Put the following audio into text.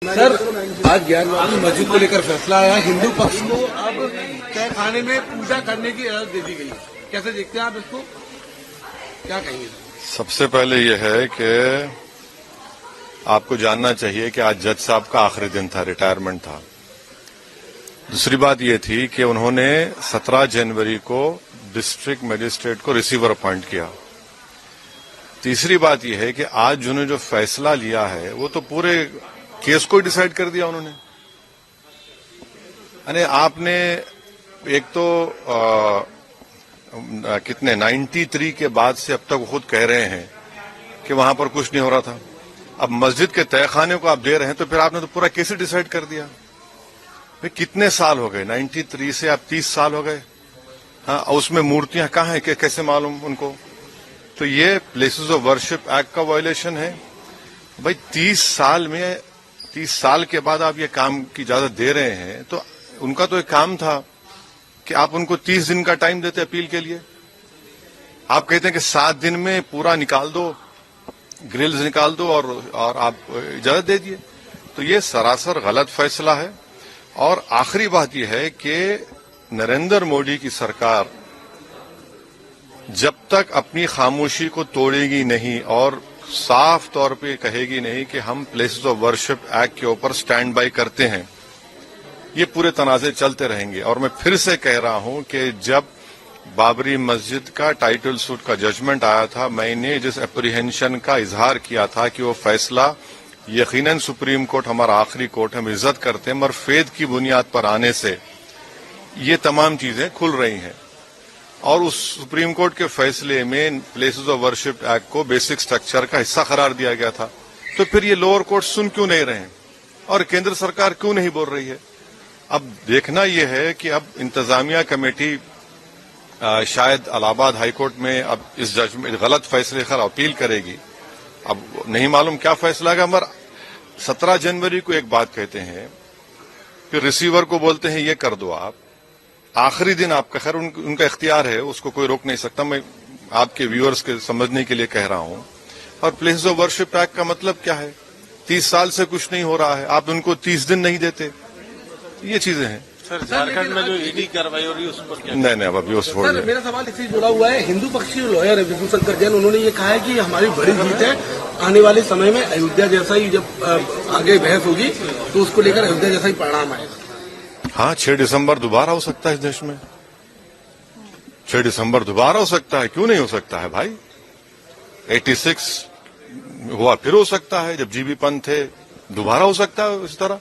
Sir, आज ज्ञानवापी मस्जिद को लेकर फैसला आया। हिंदू पक्ष को अब तय खाने में पूजा करने की इजाजत दे दी गई। कैसे देखते हैं आप इसको, क्या कहेंगे? सबसे पहले यह है कि आपको जानना चाहिए कि आज जज साहब का आखिरी दिन था, रिटायरमेंट था। दूसरी बात यह थी कि उन्होंने 17 जनवरी को डिस्ट्रिक्ट मजिस्ट्रेट को रिसीवर अपॉइंट किया। तीसरी बात यह है कि आज जिन्होंने जो फैसला लिया है वो तो पूरे केस को डिसाइड कर दिया उन्होंने। यानी आपने एक तो कितने 93 के बाद से अब तक वो खुद कह रहे हैं कि वहां पर कुछ नहीं हो रहा था। अब मस्जिद के तहखाने को आप दे रहे हैं तो फिर आपने तो पूरा केस ही डिसाइड कर दिया। फिर कितने साल हो गए, 93 से अब 30 साल हो गए। हाँ, उसमें मूर्तियां कहाँ हैं कि कैसे मालूम उनको? तो ये प्लेसेस ऑफ वर्शिप एक्ट का वायलेशन है। भाई 30 साल के बाद आप ये काम की इजाजत दे रहे हैं तो उनका तो एक काम था कि आप उनको 30 दिन का टाइम देते अपील के लिए। आप कहते हैं कि 7 दिन में पूरा निकाल दो, ग्रिल्स निकाल दो और आप इजाजत दे दिए। तो ये सरासर गलत फैसला है। और आखिरी बात यह है कि नरेंद्र मोदी की सरकार जब तक अपनी खामोशी को तोड़ेगी नहीं और साफ तौर पे कहेगी नहीं कि हम प्लेसेस ऑफ वर्शिप एक्ट के ऊपर स्टैंड बाय करते हैं, ये पूरे तनाज़े चलते रहेंगे। और मैं फिर से कह रहा हूं कि जब बाबरी मस्जिद का टाइटल सूट का जजमेंट आया था, मैंने जिस एप्रीहेंशन का इजहार किया था कि वो फैसला यकीनन सुप्रीम कोर्ट हमारा आखिरी कोर्ट, हम इज्जत करते हैं, मगर फेद की बुनियाद पर आने से ये तमाम चीजें खुल रही हैं। और उस सुप्रीम कोर्ट के फैसले में प्लेसेस ऑफ वर्शिप एक्ट को बेसिक स्ट्रक्चर का हिस्सा करार दिया गया था। तो फिर ये लोअर कोर्ट सुन क्यों नहीं रहे हैं और केंद्र सरकार क्यों नहीं बोल रही है? अब देखना यह है कि अब इंतजामिया कमेटी शायद इलाहाबाद हाईकोर्ट में अब इस जजमेंट गलत फैसले पर अपील करेगी। अब नहीं मालूम क्या फैसला है, मगर 17 जनवरी को एक बात कहते हैं, फिर रिसीवर को बोलते हैं ये कर दो आप। आखिरी दिन आपका, खैर उनका इख्तियार है, उसको कोई रोक नहीं सकता। मैं आपके व्यूअर्स के समझने के लिए कह रहा हूं। और प्लेसेस ऑफ वर्शिप एक्ट का मतलब क्या है? 30 साल से कुछ नहीं हो रहा है, आप उनको 30 दिन नहीं देते। ये चीजें हैं। सर, झारखंड में जो ईडी कार्रवाई हो रही है उस पर क्या? नहीं, अब अभी उस सर, मेरा सवाल इससे जुड़ा हुआ है। हिंदू पक्षी लॉयर है विष्णु शंकर जैन, उन्होंने ये कहा है कि हमारी बड़ी जीत है। आने वाले समय में अयोध्या जैसा ही जब आगे बहस होगी तो उसको लेकर अयोध्या जैसा ही परिणाम आएगा। हाँ, 6 दिसंबर दोबारा हो सकता है इस देश में। 6 दिसंबर दोबारा हो सकता है, क्यों नहीं हो सकता है भाई? 86 हुआ, फिर हो सकता है। जब जीबी पंत थे, दोबारा हो सकता है इस तरह।